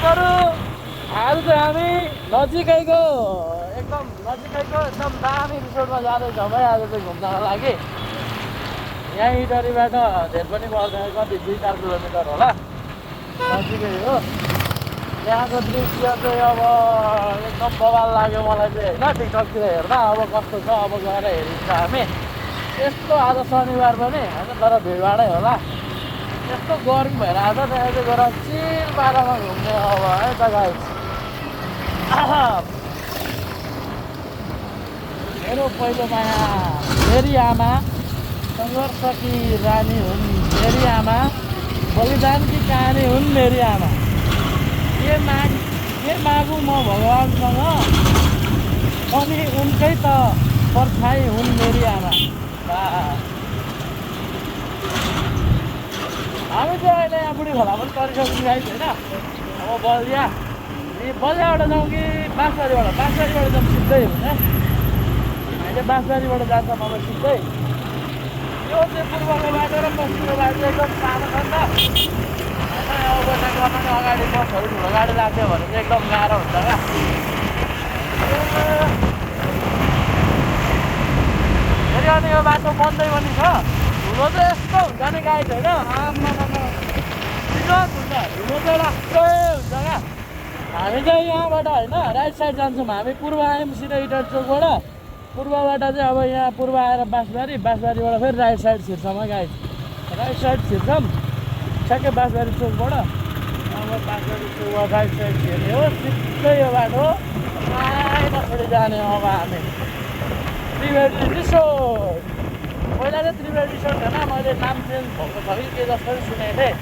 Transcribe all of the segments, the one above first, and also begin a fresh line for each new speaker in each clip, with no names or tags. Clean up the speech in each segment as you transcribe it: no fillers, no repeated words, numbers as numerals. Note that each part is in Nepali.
गाइजहरु आज चाहिँ हामी नजिकैको एकदम दामी रिसोर्टमा जाँदैछौँ है आज चाहिँ घुम्नको लागि। यहाँ इटरीबाट धेर पनि पर्दैन, कति 2-4 किलोमिटर होला, नजिकै हो। यहाँको दृश्य चाहिँ अब एकदम बवाल लाग्यो मलाई चाहिँ होइन, टिकटकतिर हेर्दा। अब कस्तो छ अब गएर हेरिन्छ हामी। यस्तो आज शनिबार पनि होइन, तर भिडभाडै होला। यस्तो गर्मी भइरहेको छ, त्यहाँ चाहिँ गएर चिल पारामा घुम्ने अब है त गाइस। मेरो पहिलो माया मेरी आमा, सङ्घर्षकी रानी हुन् मेरी आमा, बलिदानकी कहानी हुन् मेरी आमा। के मागु म भगवान्सँग, अनि उनकै त पर्छाइ हुन् मेरी आमा। हामी चाहिँ अहिले यहाँ बुढी खोला पनि परिसक्यौँ गाइस होइन। अब बलियाबाट जाउँ कि बाँसबारीबाट जाउँ सिधै हुन्छ। अहिले बाँसबारीबाट जान्छौँ अब सिधै। यो चाहिँ पूर्वको बाटो र पश्चिमको बाटो एकदम सानो छ नि त होइन। अब बसेको पनि अगाडि बसहरू ठुलो गाडी लाग्थ्यो भने चाहिँ एकदम गाह्रो हुन्छ क्या। फेरि अनि यो बाटो बन्दै पनि छ, धुलो चाहिँ यस्तो हुन्छ नि गाइस होइन। आम्मा बिजोग हुन्छ, धुलो चाहिँ लाक्कै हुन्छ क्या। हामी चाहिँ यहाँबाट होइन राइट साइड जान्छौँ। हामी पूर्व आयौँ सिधै इटर चोकबाट। पूर्वबाट चाहिँ अब यहाँ पूर्व आएर बाँसबारीबाट फेरि राइट साइड छिर्छौँ है गाइस। राइट साइड छिर्छौँ ठ्याक्कै बाँसबारी चोकबाट। अब बाँसबारी चोकबाट राइट साइड छिर्ने हो, सिधै यो बाटो छोडी जाने। अब हामी त्रिवेणी रिसोर्ट, पहिला चाहिँ त्रिवेणी रिसोर्ट होइन, मैले नाम चेन्ज भएको छ कि के जस्तो सुनेको थिएँ।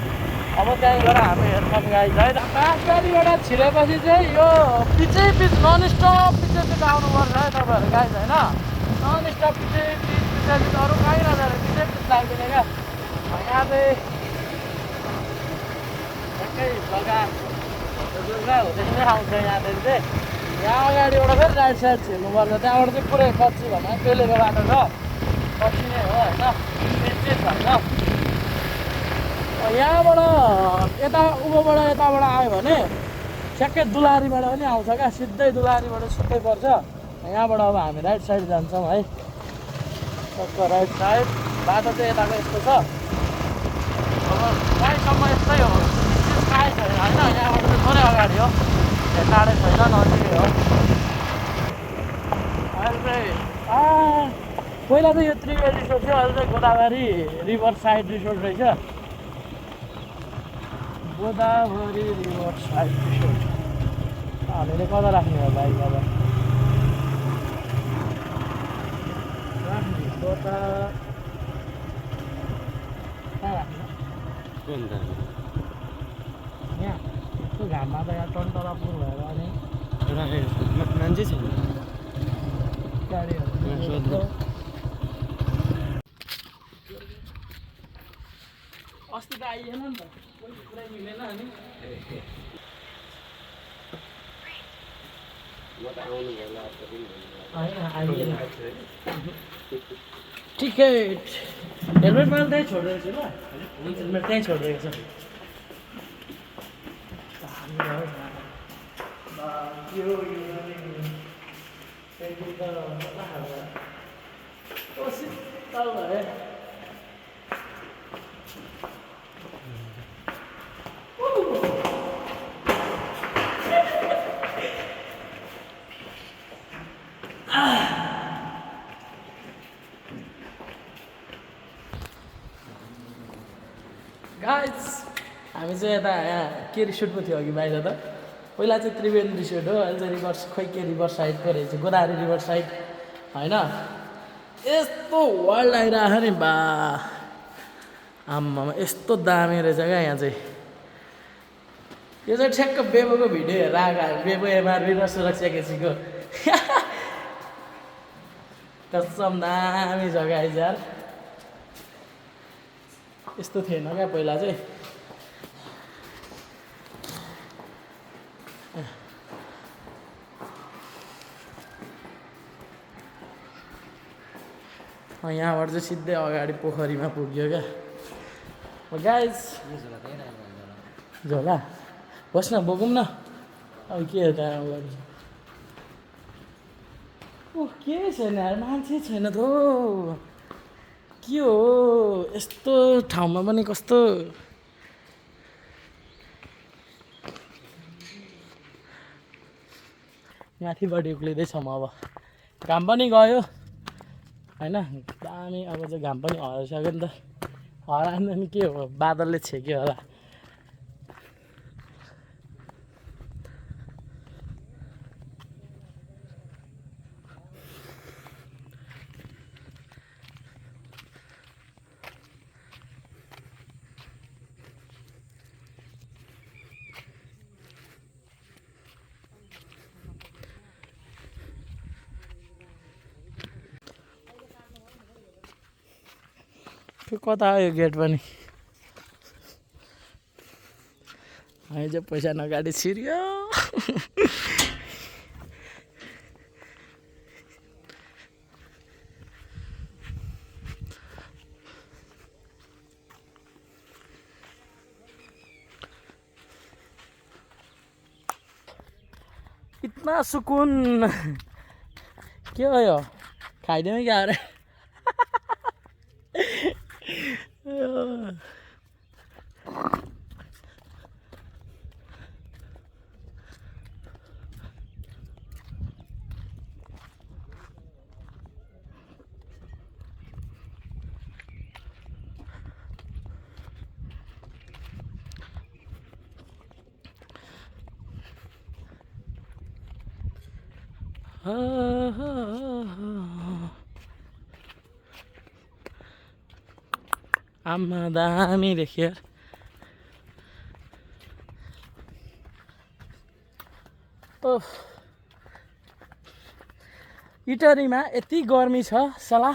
अब त्यहीँ गएर हामी हेर्छौँ गाइस है। बाँसबारीबाट छिरेपछि चाहिँ यो पिच ननस्टप पिच आउनुपर्छ है तपाईँहरू गाइस होइन। ननस्टप पिच अरू कहीँ नजाने पिच लाग्दैन क्या। यहाँ चाहिँ ठ्याक्कै जग्गा हुँदैन आउँछ यहाँदेखि चाहिँ। यहाँ अगाडिबाट फेरि राइट साइड छिर्नुपर्छ। त्यहाँबाट चाहिँ पुरै कच्ची भन्दा पेलेको बाटो छ, कच्ची नै हो होइन, पिच भन्छ। यहाँबाट यताबाट आयो भने ठ्याक्कै दुलारीबाट पनि आउँछ क्या, सिधै दुलारीबाट सिधै पर्छ। यहाँबाट अब हामी राइट साइड जान्छौँ है। सबको राइट साइड बाटो चाहिँ यताको यस्तो छ। अब कहीँसम्म यस्तै हो, काहीँ छैन होइन। यहाँबाट चाहिँ थोरै अगाडि हो, टाढै छैन, नजिकै हो। अहिले चाहिँ पहिला चाहिँ यो त्रिवेणी रिसोर्ट थियो, अहिले चाहिँ गोदावरी रिभर साइड रिसोर्ट रहेछ। Godavari river side resort. हामीले कता राख्ने हो बाइक अब राख्ने कता कहाँ राख्ने यहाँ यस्तो घाममा त यहाँ टन्टलापुर भएर अनि
मान्छे छैन
गाडीहरू अस्ति त आइएन नि त, कोही पुरै मिलेन अनि टिकट हेलमेट मैले त्यहीँ छोडिदिएको छु ल, हेलमेट त्यहीँ छोडिदिएको छु। गाइस हामी चाहिँ यता यहाँ के रिसोर्ट पो थियो अघि बाहिर त, पहिला चाहिँ त्रिवेणी रिसोर्ट हो, अहिले चाहिँ रिभर खोइ के रिभर साइडको रहेछ, गोदावरी रिभर साइड होइन। यस्तो वर्ल्ड आइरहेको नि बा, आम्मामा यस्तो दामी रहेछ क्या यहाँ चाहिँ। यो चाहिँ ठ्याक्क बेबोको भिडियो हेरेर आएको, बेबो एमआरबी र सुरक्षा केसीको कसम दामी जग्गा आइज यार। यस्तो थिएन क्या पहिला चाहिँ। यहाँबाट चाहिँ सिधै अगाडि पोखरीमा पुग्यो क्या गाइस। झोला बस्न बोकौँ न अब के हो त्यहाँ अगाडि ओ के छैन यार मान्छे छैन त हौ। के हो यस्तो ठाउँमा पनि कस्तो माथिबाट उक्लिँदैछ म अब घाम पनि गयो होइन दामी अब चाहिँ घाम पनि हराइसक्यो नि त हराएन नि के हो बादलले छेक्यो होला त्यो कता हो यो गेट पनि हामी चाहिँ पैसा नगाडी छिर्यो इतना सुकुन के हो यो खाइदिउँ क्या अरे आम्मा दामी देखियो यार ओह इटरीमा यति गर्मी छ सला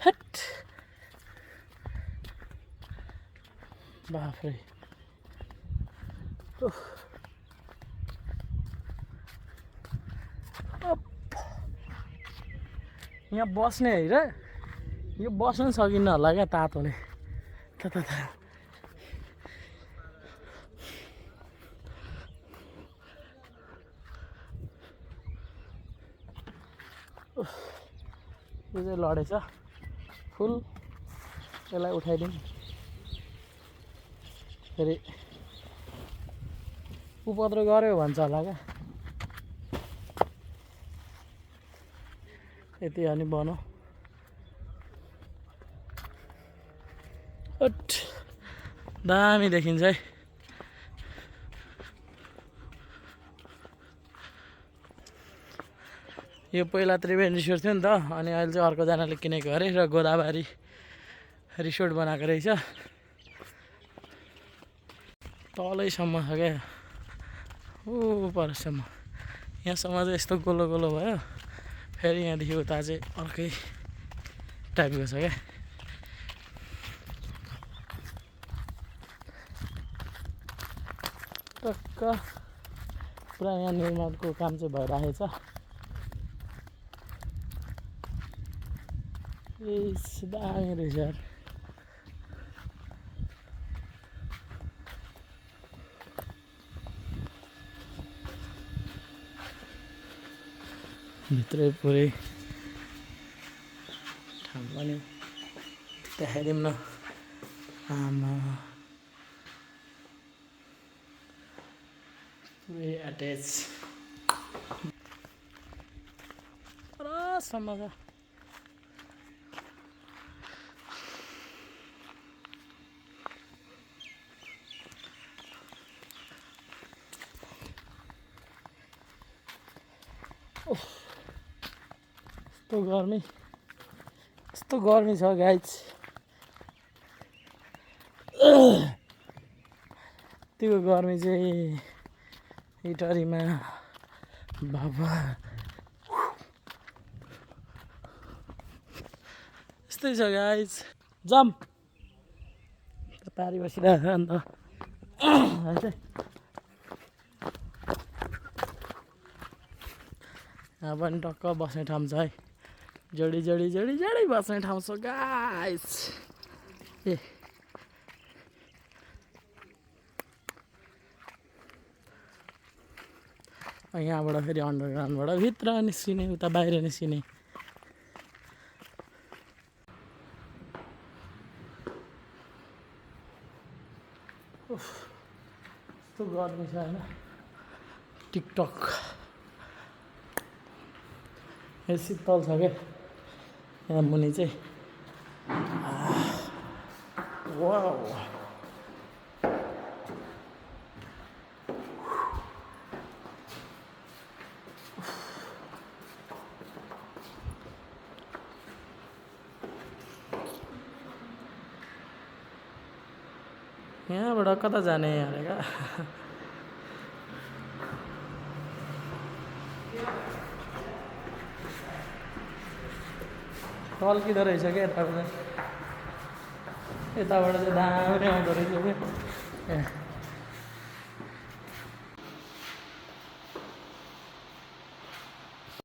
हट बाफ्रे यहाँ बस्ने है र यो बस्नु सकिन्न होला क्या तातोले यो चाहिँ लडेछ फुल यसलाई उठाइदिउँ फेरि उपद्रो गऱ्यो भन्छ होला क्या यति अनि बनाऊ दामी देखिन्छ है यो पहिला त्रिवेणी रिसोर्ट थियो नि त अनि अहिले चाहिँ अर्कोजनाले किनेको अरे र गोदावरी रिसोर्ट बनाएको रहेछ तलैसम्म छ क्या ऊ परसम्म यहाँसम्म चाहिँ यस्तो गोलो गोलो भयो फेरि यहाँदेखि उता चाहिँ अर्कै टाइपको छ क्या टक्क पुरा यहाँ निर्माणको काम चाहिँ भइरहेको छ दामी रहेछ यार भित्रै पुरै ठाउँ पनि देखाइदिउँ न आमा पुरै एट्याच परसम्म छ यस्तो गर्मी छ गाइज त्यो गर्मी चाहिँ इटरीमा बाबा यस्तै छ गाइज जम्प पारी बसिरहेको अन्त यहाँ पनि टक्क बस्ने ठाउँ छ है जोडी जोडी जोडी जोडी बस्ने ठाउँ छ गाइस ए यहाँबाट फेरि अन्डरग्राउन्डबाट भित्र निस्किने उता बाहिर निस्किने यस्तो गर्मी छ होइन टिकटक यो शीतल छ क्या यहाँ मुनि चाहिँ वाउ यहाँबाट कता जाने भनेका टल्किँदो रहेछ क्या यताबाट चाहिँ दामी आउँदो रहेछ क्या